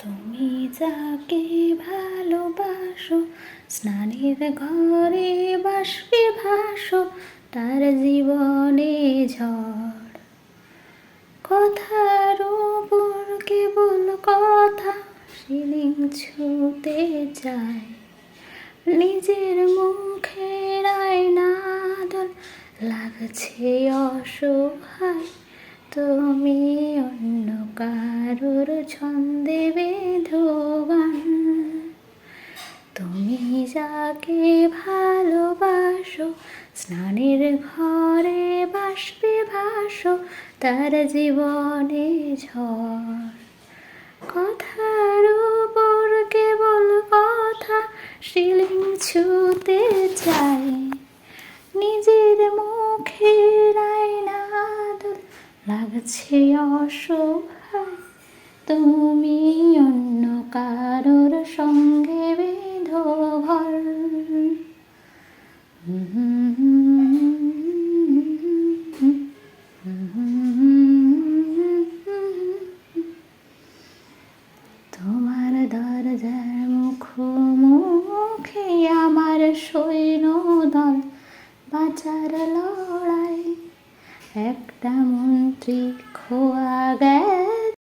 তুমি যাকে ভালোবাসো, স্নানের ঘরে বাষ্পে ভাসো, তার জীবনে ঝড়। কথার উপর কেবল কথা, শিলিং ছুতে চায়। নিজের মুখের আয়নাদল লাগছে অসহায়। তুমি অন্য কারোর ছন্দে বেঁধো গান। তুমি যাকে ভালোবাসো, স্নানের ঘরে বাষ্পে ভাসো, তার জীবনে ঝড়। কথার উপর কেবল কথা, শিলিং ছুতে চাই। নিজের মুখের আয়নাদল লাগছে অসহায়। তুমি অন্য কারোর সঙ্গে বেঁধো ঘর। তোমার দরজার মুখোমুখি আমার সৈন্যদল, বাঁচার লড়াই। একটা মন্ত্রী খোয়া গেছে